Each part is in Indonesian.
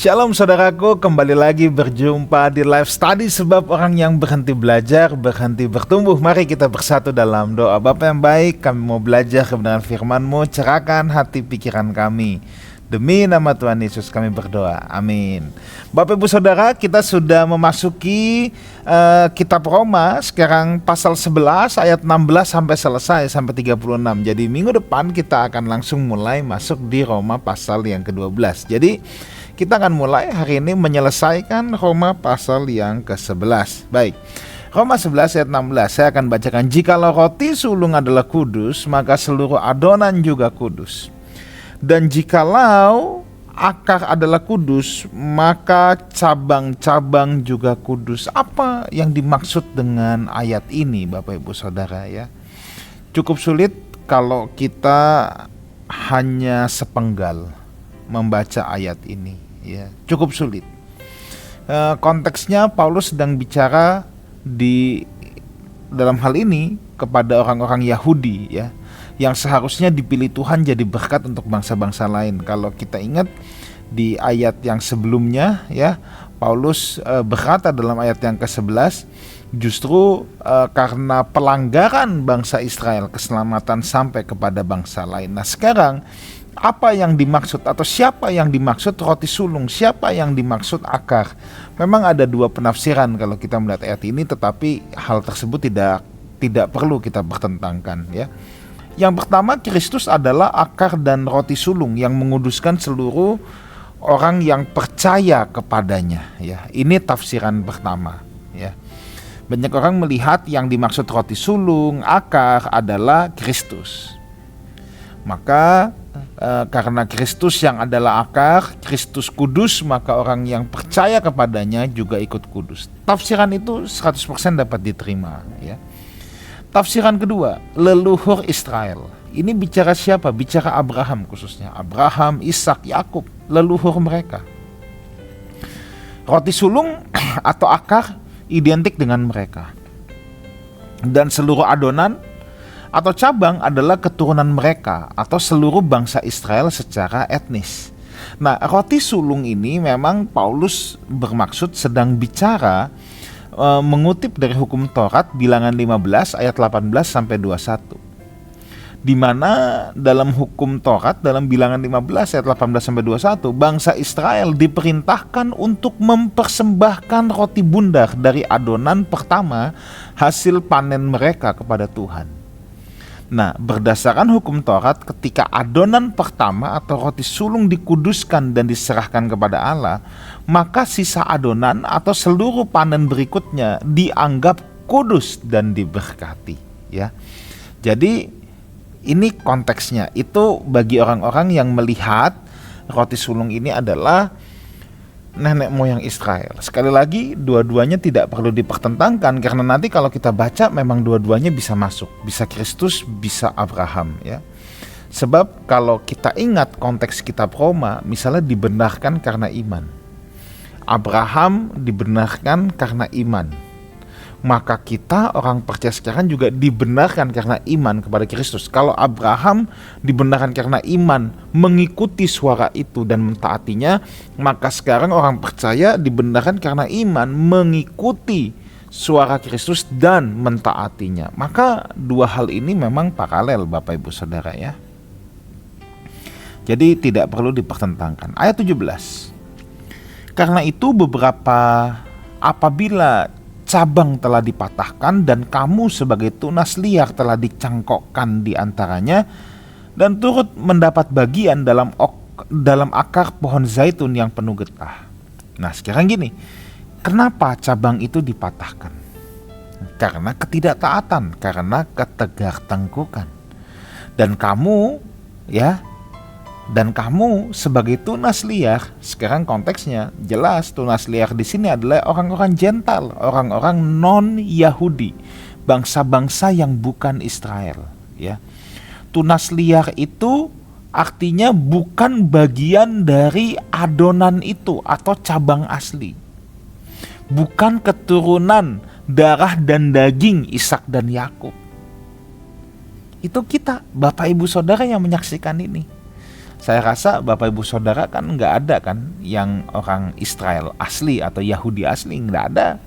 Shalom saudaraku, kembali lagi berjumpa di live study. Sebab orang yang berhenti belajar, berhenti bertumbuh. Mari kita bersatu dalam doa. Bapa yang baik, kami mau belajar kebenaran firman-Mu. Cerahkan hati pikiran kami. Demi nama Tuhan Yesus kami berdoa, amin. Bapak ibu saudara, kita sudah memasuki kitab Roma. Sekarang pasal 11 ayat 16 sampai selesai, sampai 36. Jadi minggu depan kita akan langsung mulai masuk di Roma pasal yang ke-12. Jadi kita akan mulai hari ini menyelesaikan Roma pasal yang ke-11. Baik, Roma 11 ayat 16 saya akan bacakan. Jikalau roti sulung adalah kudus, maka seluruh adonan juga kudus. Dan jikalau akar adalah kudus, maka cabang-cabang juga kudus. Apa yang dimaksud dengan ayat ini Bapak Ibu Saudara ya? Cukup sulit kalau kita hanya sepenggal membaca ayat ini ya. Cukup sulit. Konteksnya Paulus sedang bicara dalam hal ini kepada orang-orang Yahudi ya, yang seharusnya dipilih Tuhan jadi berkat untuk bangsa-bangsa lain. Kalau kita ingat di ayat yang sebelumnya ya, Paulus berkata dalam ayat yang ke-11, justru karena pelanggaran bangsa Israel keselamatan sampai kepada bangsa lain. Nah sekarang apa yang dimaksud atau siapa yang dimaksud roti sulung, siapa yang dimaksud akar? Memang ada dua penafsiran kalau kita melihat ayat ini, tetapi hal tersebut tidak perlu kita bertentangkan ya. Yang pertama, Kristus adalah akar dan roti sulung yang menguduskan seluruh orang yang percaya kepadanya ya. Ini tafsiran pertama ya. Banyak orang melihat yang dimaksud roti sulung, akar adalah Kristus. Maka karena Kristus yang adalah akar, Kristus kudus, maka orang yang percaya kepadanya juga ikut kudus. Tafsiran itu 100% dapat diterima ya. Tafsiran kedua, leluhur Israel. Ini bicara siapa? Bicara Abraham khususnya. Abraham, Ishak, Yakub, leluhur mereka. Roti sulung atau akar identik dengan mereka. Dan seluruh adonan atau cabang adalah keturunan mereka atau seluruh bangsa Israel secara etnis. Nah, roti sulung ini memang Paulus bermaksud sedang bicara mengutip dari hukum Taurat bilangan 15 ayat 18 sampai 21. Di mana dalam hukum Taurat dalam bilangan 15 ayat 18 sampai 21, bangsa Israel diperintahkan untuk mempersembahkan roti bundar dari adonan pertama hasil panen mereka kepada Tuhan. Nah, berdasarkan hukum Taurat, ketika adonan pertama atau roti sulung dikuduskan dan diserahkan kepada Allah, maka sisa adonan atau seluruh panen berikutnya dianggap kudus dan diberkati ya. Jadi ini konteksnya. Itu bagi orang-orang yang melihat roti sulung ini adalah nenek moyang Israel. Sekali lagi, dua-duanya tidak perlu dipertentangkan, karena nanti kalau kita baca memang dua-duanya bisa masuk, bisa Kristus, bisa Abraham ya. Sebab kalau kita ingat konteks kitab Roma, misalnya dibenarkan karena iman. Abraham dibenarkan karena iman. Maka kita orang percaya sekarang juga dibenarkan karena iman kepada Kristus. Kalau Abraham dibenarkan karena iman mengikuti suara itu dan mentaatinya, maka sekarang orang percaya dibenarkan karena iman mengikuti suara Kristus dan mentaatinya. Maka dua hal ini memang paralel Bapak Ibu Saudara ya. Jadi tidak perlu dipertentangkan. Ayat 17. Karena itu apabila cabang telah dipatahkan dan kamu sebagai tunas liar telah dicangkokkan di antaranya dan turut mendapat bagian dalam akar pohon zaitun yang penuh getah. Nah sekarang gini, kenapa cabang itu dipatahkan? Karena ketidaktaatan, karena ketegartengkukan. Dan kamu sebagai tunas liar, sekarang konteksnya jelas tunas liar di sini adalah orang-orang Gentile, orang-orang non-Yahudi, bangsa-bangsa yang bukan Israel ya. Tunas liar itu artinya bukan bagian dari adonan itu atau cabang asli. Bukan keturunan darah dan daging Ishak dan Yakub. Itu kita, Bapak Ibu Saudara yang menyaksikan ini. Saya rasa Bapak Ibu Saudara kan nggak ada kan yang orang Israel asli atau Yahudi asli, nggak ada.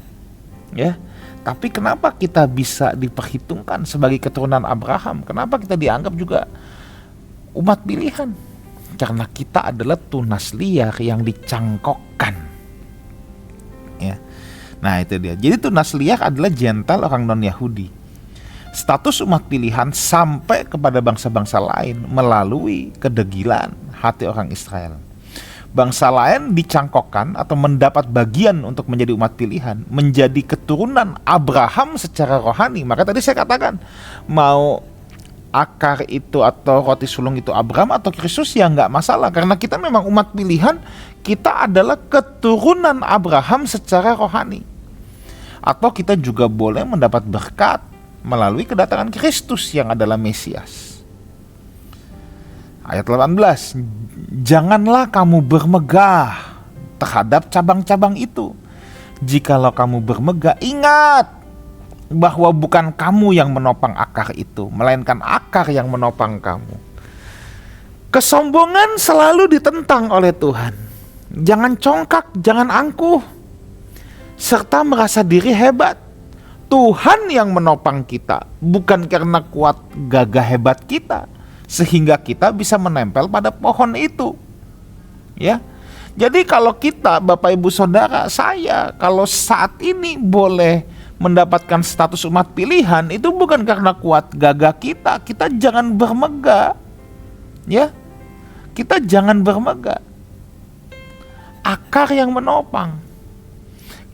Ya, tapi kenapa kita bisa diperhitungkan sebagai keturunan Abraham? Kenapa kita dianggap juga umat pilihan? Karena kita adalah tunas liar yang dicangkokkan. Ya. Nah itu dia. Jadi tunas liar adalah Gentile, orang non-Yahudi. Status umat pilihan sampai kepada bangsa-bangsa lain melalui kedegilan hati orang Israel. Bangsa lain dicangkokkan atau mendapat bagian untuk menjadi umat pilihan, menjadi keturunan Abraham secara rohani. Maka tadi saya katakan, mau akar itu atau roti sulung itu Abraham atau Kristus ya nggak masalah, karena kita memang umat pilihan, kita adalah keturunan Abraham secara rohani. Atau kita juga boleh mendapat berkat melalui kedatangan Kristus yang adalah Mesias. Ayat 18, janganlah kamu bermegah terhadap cabang-cabang itu. Jikalau kamu bermegah, ingat bahwa bukan kamu yang menopang akar itu, melainkan akar yang menopang kamu. Kesombongan selalu ditentang oleh Tuhan. Jangan congkak, jangan angkuh, serta merasa diri hebat. Tuhan yang menopang kita, bukan karena kuat gagah hebat kita, sehingga kita bisa menempel pada pohon itu. Ya, jadi kalau kita, Bapak Ibu Saudara, saya kalau saat ini boleh mendapatkan status umat pilihan, itu bukan karena kuat gagah kita. Kita jangan bermegah. Ya, kita jangan bermegah. Akar yang menopang.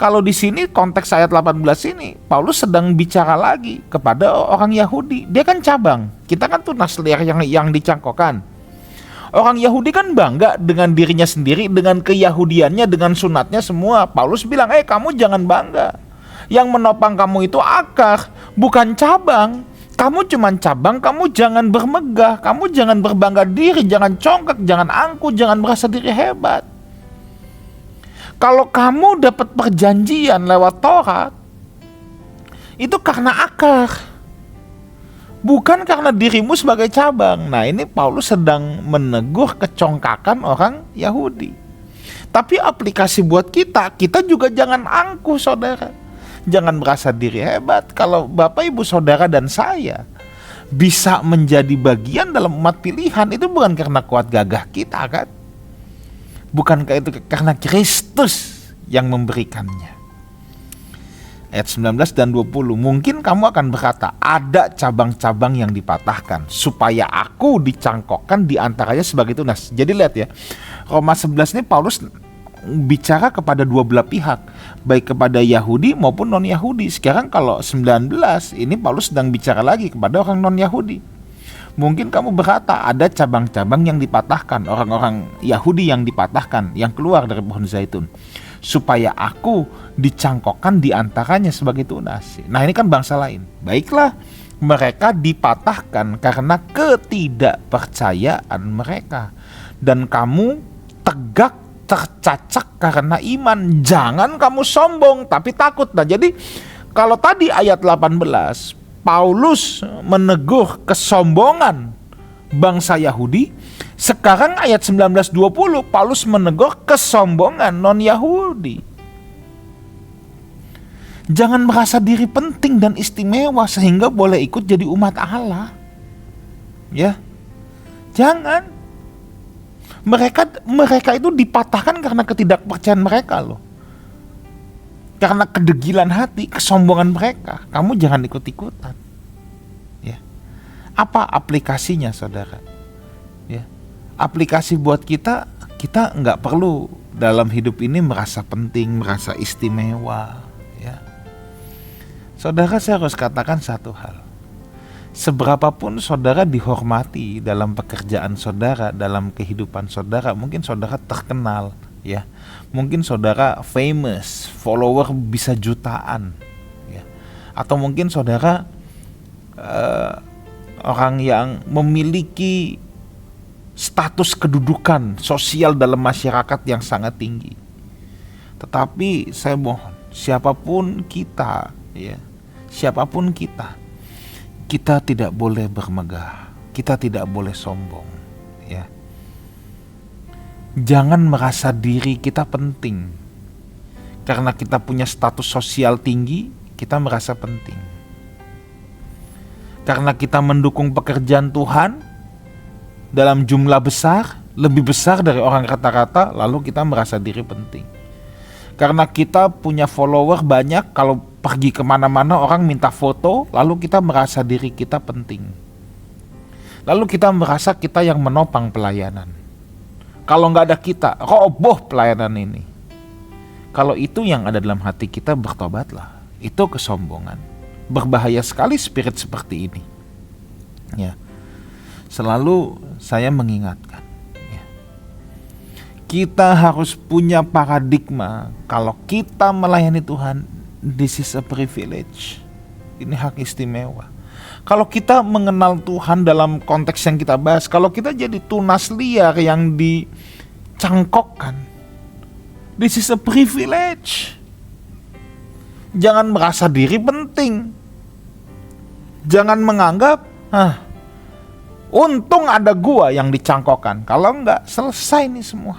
Kalau di sini konteks ayat 18 ini, Paulus sedang bicara lagi kepada orang Yahudi. Dia kan cabang, kita kan tunas liar yang dicangkokkan. Orang Yahudi kan bangga dengan dirinya sendiri, dengan keyahudiannya, dengan sunatnya semua. Paulus bilang, kamu jangan bangga. Yang menopang kamu itu akar, bukan cabang. Kamu cuma cabang, kamu jangan bermegah, kamu jangan berbangga diri, jangan congkak, jangan angkuh, jangan merasa diri hebat. Kalau kamu dapat perjanjian lewat Taurat, itu karena akar, bukan karena dirimu sebagai cabang. Nah ini Paulus sedang menegur kecongkakan orang Yahudi. Tapi aplikasi buat kita juga jangan angkuh saudara. Jangan merasa diri hebat. Kalau Bapak Ibu Saudara dan saya bisa menjadi bagian dalam umat pilihan, itu bukan karena kuat gagah kita kan. Bukankah itu karena Kristus yang memberikannya. Ayat 19 dan 20, mungkin kamu akan berkata, ada cabang-cabang yang dipatahkan, supaya aku dicangkokkan di antaranya sebagai tunas. Jadi lihat ya, Roma 11 ini Paulus bicara kepada dua belah pihak, baik kepada Yahudi maupun non-Yahudi. Sekarang kalau 19, ini Paulus sedang bicara lagi kepada orang non-Yahudi. Mungkin kamu berkata ada cabang-cabang yang dipatahkan, orang-orang Yahudi yang dipatahkan, yang keluar dari pohon zaitun, supaya aku dicangkokkan di antaranya sebagai tunas. Nah ini kan bangsa lain. Baiklah, mereka dipatahkan karena ketidakpercayaan mereka, dan kamu tegak tercacak karena iman. Jangan kamu sombong tapi takut. Nah jadi kalau tadi ayat 18 Paulus menegur kesombongan bangsa Yahudi, sekarang ayat 19-20 Paulus menegur kesombongan non-Yahudi. Jangan merasa diri penting dan istimewa sehingga boleh ikut jadi umat Allah. Ya. Jangan. Mereka itu dipatahkan karena ketidakpercayaan mereka loh. Karena kedegilan hati, kesombongan mereka. Kamu jangan ikut-ikutan. Ya. Apa aplikasinya saudara? Ya. Aplikasi buat kita nggak perlu dalam hidup ini merasa penting, merasa istimewa. Ya. Saudara, saya harus katakan satu hal. Seberapapun saudara dihormati dalam pekerjaan saudara, dalam kehidupan saudara, mungkin saudara terkenal, ya, mungkin saudara famous, follower bisa jutaan, ya, atau mungkin saudara orang yang memiliki status kedudukan sosial dalam masyarakat yang sangat tinggi. Tetapi saya mohon, siapapun kita, ya, siapapun kita tidak boleh bermegah, kita tidak boleh sombong, ya. Jangan merasa diri kita penting. Karena kita punya status sosial tinggi, kita merasa penting. Karena kita mendukung pekerjaan Tuhan dalam jumlah besar, lebih besar dari orang rata-rata, lalu kita merasa diri penting. Karena kita punya follower banyak, kalau pergi kemana-mana orang minta foto, lalu kita merasa diri kita penting. Lalu kita merasa kita yang menopang pelayanan. Kalau nggak ada kita, roboh pelayanan ini. Kalau itu yang ada dalam hati kita, bertobatlah. Itu kesombongan. Berbahaya sekali spirit seperti ini. Ya, selalu saya mengingatkan. Ya. Kita harus punya paradigma. Kalau kita melayani Tuhan, this is a privilege. Ini hak istimewa. Kalau kita mengenal Tuhan dalam konteks yang kita bahas, kalau kita jadi tunas liar yang dicangkokkan, this is a privilege. Jangan merasa diri penting. Jangan menganggap, untung ada gua yang dicangkokkan. Kalau enggak, selesai nih semua.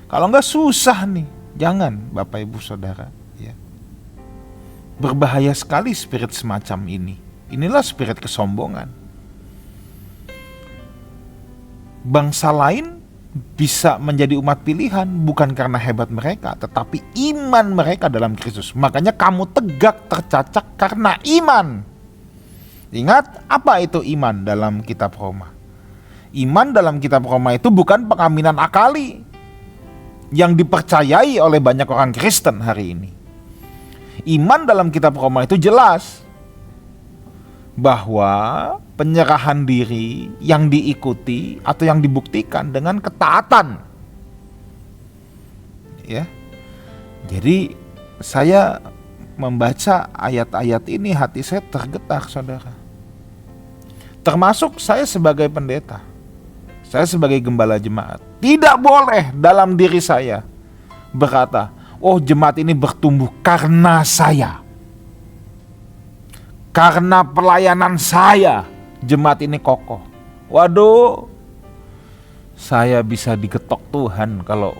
Kalau enggak, susah nih. Jangan, Bapak Ibu Saudara. Ya. Berbahaya sekali spirit semacam ini. Inilah spirit kesombongan. Bangsa lain bisa menjadi umat pilihan bukan karena hebat mereka, tetapi iman mereka dalam Kristus. Makanya kamu tegak tercacak karena iman. Ingat, apa itu iman dalam kitab Roma? Iman dalam kitab Roma itu bukan pengaminan akali yang dipercayai oleh banyak orang Kristen hari ini. Iman dalam kitab Roma itu jelas bahwa penyerahan diri yang diikuti atau yang dibuktikan dengan ketaatan. Ya. Jadi saya membaca ayat-ayat ini, hati saya tergetar, Saudara. Termasuk saya sebagai pendeta. Saya sebagai gembala jemaat. Tidak boleh dalam diri saya berkata, oh, jemaat ini bertumbuh karena saya. Karena pelayanan saya, jemaat ini kokoh. Waduh, saya bisa digetok Tuhan kalau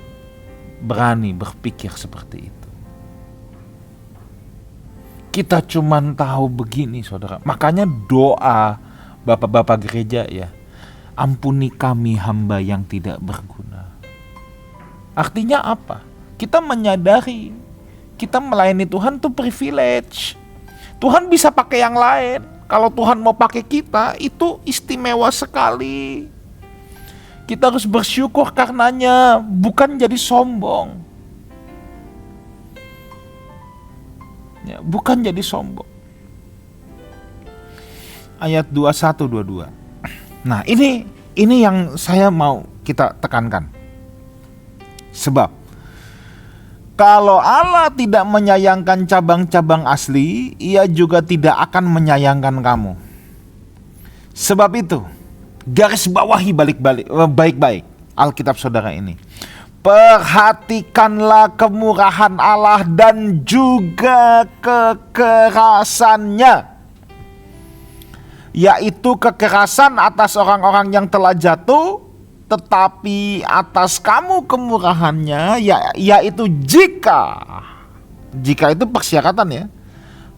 berani berpikir seperti itu. Kita cuman tahu begini, Saudara. Makanya doa bapak-bapak gereja ya, ampuni kami hamba yang tidak berguna. Artinya apa? Kita menyadari kita melayani Tuhan itu privilege. Tuhan bisa pakai yang lain. Kalau Tuhan mau pakai kita, itu istimewa sekali. Kita harus bersyukur karenanya, bukan jadi sombong. Ya, bukan jadi sombong. Ayat 21-22. Nah, ini yang saya mau kita tekankan. Sebab kalau Allah tidak menyayangkan cabang-cabang asli, Ia juga tidak akan menyayangkan kamu. Sebab itu, garis bawahi baik-baik Alkitab saudara ini. Perhatikanlah kemurahan Allah dan juga kekerasannya, yaitu kekerasan atas orang-orang yang telah jatuh, tetapi atas kamu kemurahannya, yaitu jika itu persyaratan ya,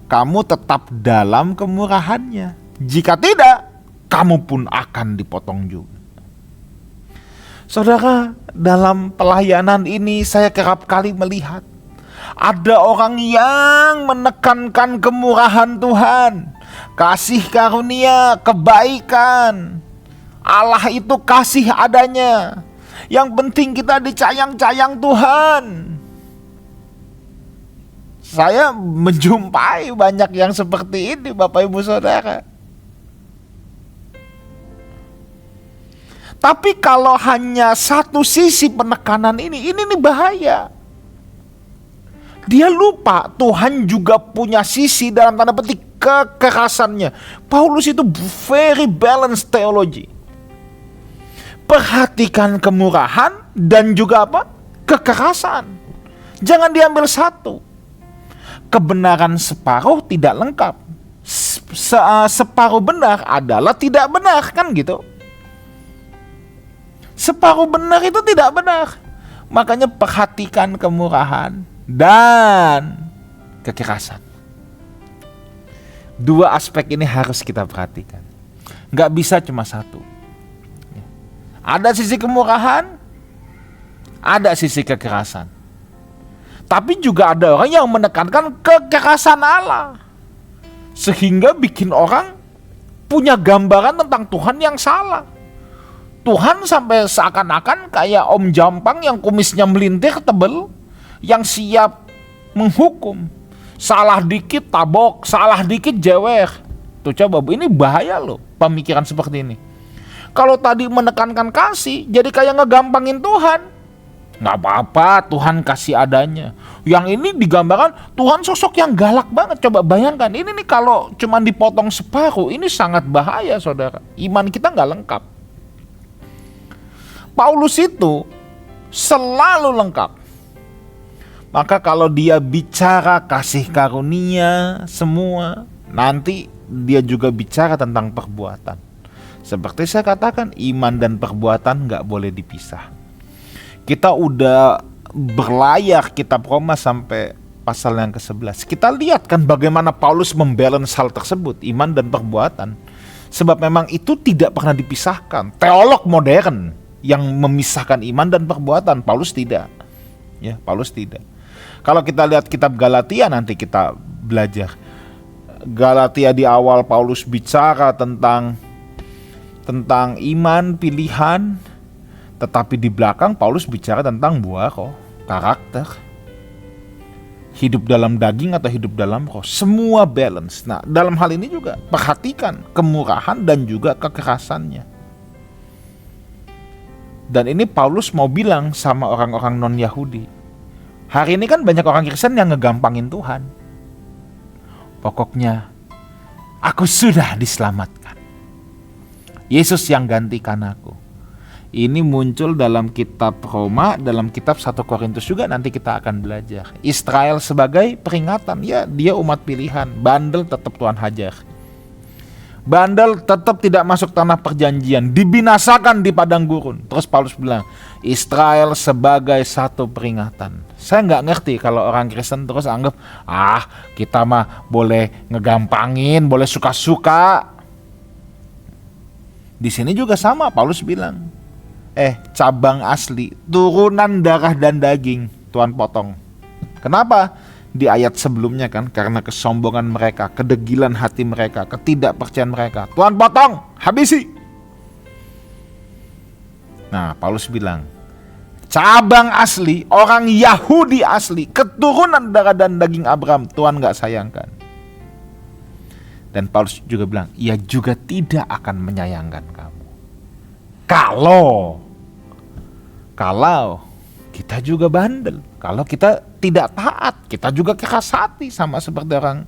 kamu tetap dalam kemurahannya. Jika tidak, kamu pun akan dipotong juga. Saudara, dalam pelayanan ini saya kerap kali melihat ada orang yang menekankan kemurahan Tuhan, kasih karunia, kebaikan. Allah itu kasih adanya. Yang penting kita dicayang-cayang Tuhan. Saya menjumpai banyak yang seperti ini, Bapak Ibu Saudara. Tapi kalau hanya satu sisi penekanan ini bahaya. Dia lupa Tuhan juga punya sisi dalam tanda petik kekerasannya. Paulus itu very balanced theology. Perhatikan kemurahan dan juga apa? Kekerasan. Jangan diambil satu. Kebenaran separuh tidak lengkap. Separuh benar adalah tidak benar, kan gitu. Separuh benar itu tidak benar. Makanya perhatikan kemurahan dan kekerasan. Dua aspek ini harus kita perhatikan. Nggak bisa cuma satu. Ada sisi kemurahan, ada sisi kekerasan. Tapi juga ada orang yang menekankan kekerasan Allah, sehingga bikin orang punya gambaran tentang Tuhan yang salah. Tuhan sampai seakan-akan kayak Om Jampang yang kumisnya melintir tebel, yang siap menghukum. Salah dikit tabok, salah dikit jewer. Tuh coba, ini bahaya loh pemikiran seperti ini. Kalau tadi menekankan kasih, jadi kayak ngegampangin Tuhan. Nggak apa-apa, Tuhan kasih adanya. Yang ini digambarkan Tuhan sosok yang galak banget. Coba bayangkan, ini nih kalau cuma dipotong separuh, ini sangat bahaya saudara. Iman kita nggak lengkap. Paulus itu selalu lengkap. Maka kalau dia bicara kasih karunia semua, nanti dia juga bicara tentang perbuatan. Seperti saya katakan, iman dan perbuatan nggak boleh dipisah. Kita udah berlayar kitab Roma sampai pasal yang ke-11. Kita lihat kan bagaimana Paulus membalance hal tersebut, iman dan perbuatan. Sebab memang itu tidak pernah dipisahkan. Teolog modern yang memisahkan iman dan perbuatan, Paulus tidak. Ya, Paulus tidak. Kalau kita lihat kitab Galatia, nanti kita belajar. Galatia di awal Paulus bicara tentang iman, pilihan, tetapi di belakang Paulus bicara tentang buah roh, karakter, hidup dalam daging atau hidup dalam roh, semua balance. Nah, dalam hal ini juga perhatikan kemurahan dan juga kekerasannya. Dan ini Paulus mau bilang sama orang-orang non-Yahudi. Hari ini kan banyak orang Kristen yang ngegampangin Tuhan. Pokoknya aku sudah diselamatkan, Yesus yang gantikan aku. Ini muncul dalam kitab Roma, dalam kitab 1 Korintus juga nanti kita akan belajar. Israel sebagai peringatan, ya dia umat pilihan, bandel tetap Tuhan hajar. Bandel tetap tidak masuk tanah perjanjian, dibinasakan di padang gurun. Terus Paulus bilang, Israel sebagai satu peringatan. Saya nggak ngerti kalau orang Kristen terus anggap, kita mah boleh ngegampangin, boleh suka-suka. Di sini juga sama, Paulus bilang, cabang asli, turunan darah dan daging, Tuhan potong. Kenapa? Di ayat sebelumnya kan, karena kesombongan mereka, kedegilan hati mereka, ketidakpercayaan mereka, Tuhan potong, habisi. Nah, Paulus bilang, cabang asli, orang Yahudi asli, keturunan darah dan daging Abraham, Tuhan gak sayangkan. Dan Paulus juga bilang, ia juga tidak akan menyayangkan kamu. Kalau kita juga bandel, kalau kita tidak taat, kita juga keras hati sama seperti orang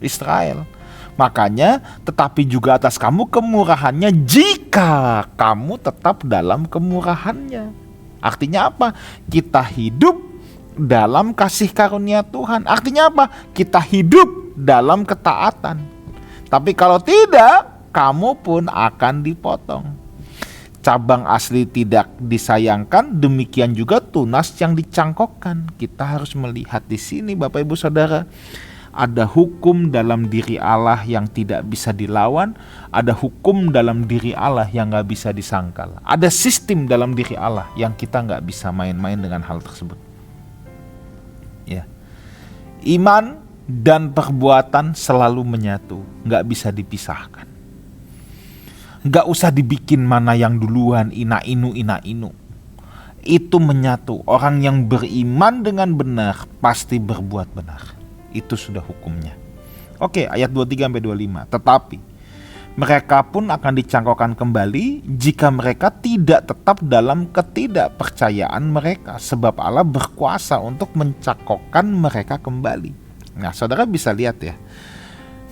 Israel. Makanya, tetapi juga atas kamu kemurahannya jika kamu tetap dalam kemurahannya. Artinya apa? Kita hidup dalam kasih karunia Tuhan. Artinya apa? Kita hidup dalam ketaatan. Tapi kalau tidak, kamu pun akan dipotong. Cabang asli tidak disayangkan, demikian juga tunas yang dicangkokkan. Kita harus melihat di sini, Bapak Ibu Saudara, ada hukum dalam diri Allah yang tidak bisa dilawan, ada hukum dalam diri Allah yang gak bisa disangkal. Ada sistem dalam diri Allah yang kita gak bisa main-main dengan hal tersebut. Ya. Iman dan perbuatan selalu menyatu, gak bisa dipisahkan. Gak usah dibikin mana yang duluan, ina-inu. Itu menyatu. Orang yang beriman dengan benar pasti berbuat benar. Itu sudah hukumnya. Oke, ayat 23-25. Tetapi mereka pun akan dicangkokkan kembali jika mereka tidak tetap dalam ketidakpercayaan mereka, sebab Allah berkuasa untuk mencangkokkan mereka kembali. Nah, saudara bisa lihat ya,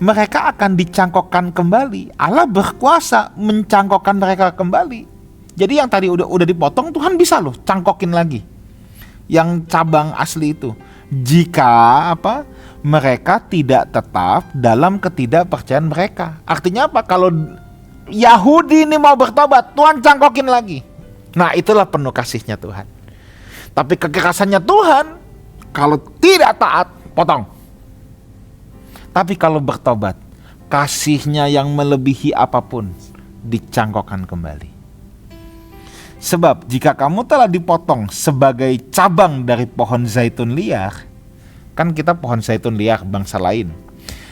mereka akan dicangkokkan kembali. Allah berkuasa mencangkokkan mereka kembali. Jadi yang tadi udah dipotong, Tuhan bisa loh cangkokin lagi. Yang cabang asli itu. Jika mereka tidak tetap dalam ketidakpercayaan mereka. Artinya apa? Kalau Yahudi ini mau bertobat, Tuhan cangkokin lagi. Nah, itulah penuh kasihnya Tuhan. Tapi kekerasannya Tuhan, kalau tidak taat, potong. Tapi kalau bertobat, kasihnya yang melebihi apapun dicangkokkan kembali. Sebab jika kamu telah dipotong sebagai cabang dari pohon zaitun liar, kan kita pohon zaitun liar bangsa lain,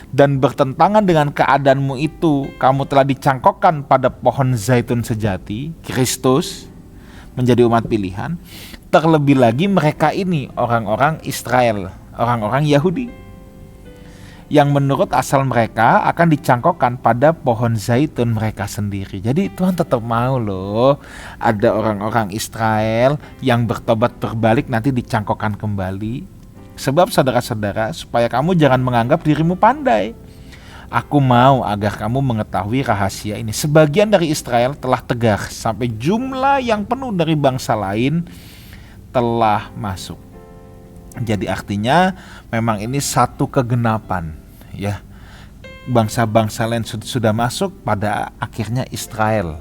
dan bertentangan dengan keadaanmu itu, kamu telah dicangkokkan pada pohon zaitun sejati, Kristus, menjadi umat pilihan. Terlebih lagi mereka ini orang-orang Israel, orang-orang Yahudi, yang menurut asal mereka akan dicangkokkan pada pohon zaitun mereka sendiri. Jadi Tuhan tetap mau loh ada orang-orang Israel yang bertobat berbalik nanti dicangkokkan kembali. Sebab saudara-saudara, supaya kamu jangan menganggap dirimu pandai, aku mau agar kamu mengetahui rahasia ini. Sebagian dari Israel telah tegar, sampai jumlah yang penuh dari bangsa lain telah masuk. Jadi artinya memang ini satu kegenapan, ya. Bangsa-bangsa lain sudah masuk, pada akhirnya Israel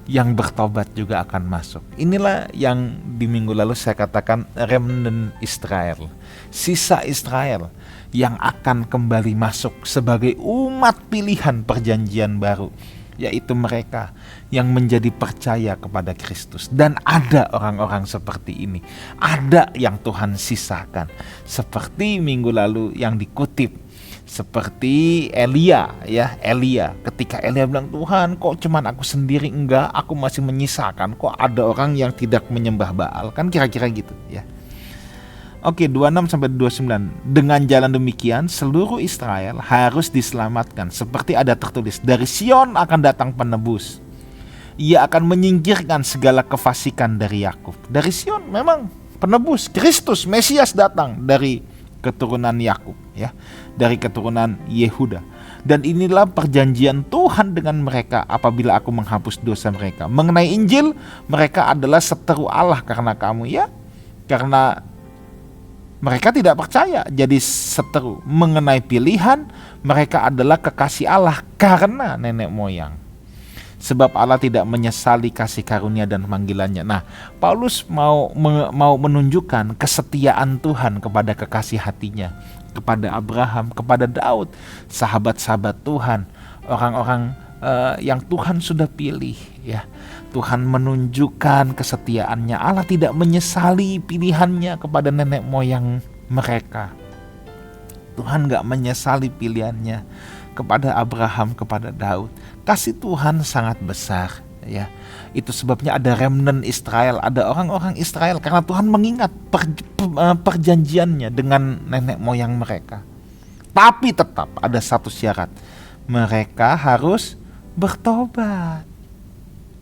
yang bertobat juga akan masuk. Inilah yang di minggu lalu saya katakan remnant Israel, sisa Israel yang akan kembali masuk sebagai umat pilihan perjanjian baru, yaitu mereka yang menjadi percaya kepada Kristus. Dan ada orang-orang seperti ini, ada yang Tuhan sisakan, seperti minggu lalu yang dikutip, seperti Elia, ya. Elia, ketika Elia bilang, Tuhan kok cuman aku sendiri, enggak, aku masih menyisakan, kok ada orang yang tidak menyembah Baal, kan kira-kira gitu, ya. Oke, 26-29. Dengan jalan demikian seluruh Israel harus diselamatkan, seperti ada tertulis, dari Sion akan datang penebus, ia akan menyingkirkan segala kefasikan dari Yakub. Dari Sion memang penebus, Kristus, Mesias datang dari keturunan Yakub, ya, dari keturunan Yehuda. Dan inilah perjanjian Tuhan dengan mereka apabila aku menghapus dosa mereka. Mengenai Injil, mereka adalah seteru Allah karena kamu, ya, karena mereka tidak percaya, jadi seteru. Mengenai pilihan, mereka adalah kekasih Allah karena nenek moyang. Sebab Allah tidak menyesali kasih karunia dan panggilannya. Nah, Paulus mau menunjukkan kesetiaan Tuhan kepada kekasih hatinya, kepada Abraham, kepada Daud, sahabat-sahabat Tuhan, orang-orang yang Tuhan sudah pilih, ya. Tuhan menunjukkan kesetiaannya. Allah tidak menyesali pilihannya kepada nenek moyang mereka. Tuhan gak menyesali pilihannya kepada Abraham, kepada Daud. Kasih Tuhan sangat besar, ya. Itu sebabnya ada remnant Israel, ada orang-orang Israel, karena Tuhan mengingat perjanjiannya dengan nenek moyang mereka. Tapi tetap ada satu syarat, mereka harus bertobat.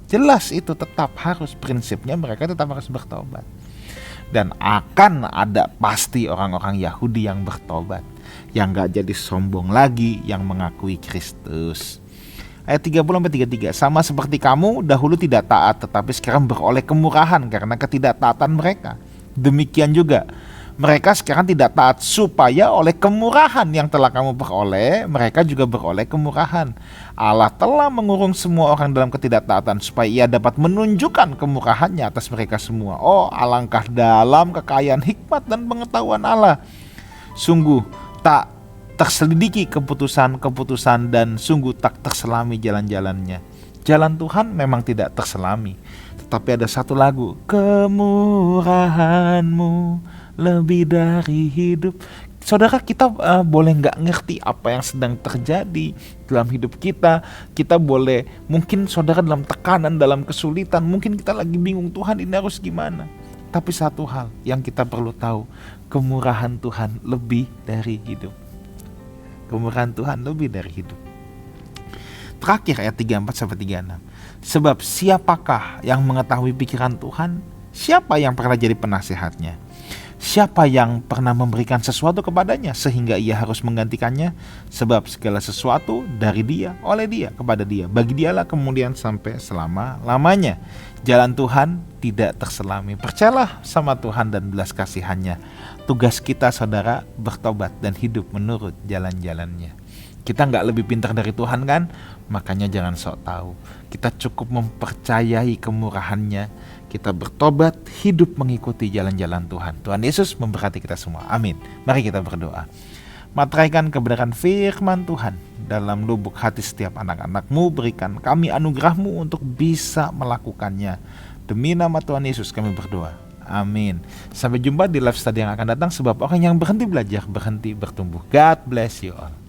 Jelas itu tetap harus, prinsipnya mereka tetap harus bertobat. Dan akan ada pasti orang-orang Yahudi yang bertobat, yang gak jadi sombong lagi, yang mengakui Kristus. Ayat 30-33, sama seperti kamu dahulu tidak taat, tetapi sekarang beroleh kemurahan karena ketidaktaatan mereka. Demikian juga mereka sekarang tidak taat, supaya oleh kemurahan yang telah kamu peroleh, mereka juga beroleh kemurahan. Allah telah mengurung semua orang dalam ketidaktaatan, supaya ia dapat menunjukkan kemurahannya atas mereka semua. Oh, alangkah dalam kekayaan hikmat dan pengetahuan Allah. Sungguh tak terselidiki keputusan-keputusan, dan sungguh tak terselami jalan-jalannya. Jalan Tuhan memang tidak terselami. Tetapi ada satu lagu, kemurahanmu lebih dari hidup. Saudara, kita boleh gak ngerti apa yang sedang terjadi dalam hidup kita. Kita boleh, mungkin saudara dalam tekanan, dalam kesulitan, mungkin kita lagi bingung, Tuhan ini harus gimana. Tapi satu hal yang kita perlu tahu, kemurahan Tuhan lebih dari hidup. Kemurahan Tuhan lebih dari hidup. Terakhir ayat 34-36. Sebab siapakah yang mengetahui pikiran Tuhan? Siapa yang pernah jadi penasihatnya? Siapa yang pernah memberikan sesuatu kepadanya sehingga ia harus menggantikannya? Sebab segala sesuatu dari Dia, oleh Dia, kepada Dia. Bagi Dialah kemudian sampai selama-lamanya. Jalan Tuhan tidak terselami. Percayalah sama Tuhan dan belas kasihannya. Tugas kita, saudara, bertobat dan hidup menurut jalan-jalannya. Kita gak lebih pintar dari Tuhan kan? Makanya jangan sok tahu. Kita cukup mempercayai kemurahannya. kita bertobat, hidup mengikuti jalan-jalan Tuhan. Tuhan Yesus memberkati kita semua. Amin. Mari kita berdoa. Materaikan kebenaran firman Tuhan dalam lubuk hati setiap anak-anak-Mu. Berikan kami anugerah-Mu untuk bisa melakukannya. Demi nama Tuhan Yesus kami berdoa. Amin. Sampai jumpa di live study yang akan datang, sebab orang yang berhenti belajar, berhenti bertumbuh. God bless you all.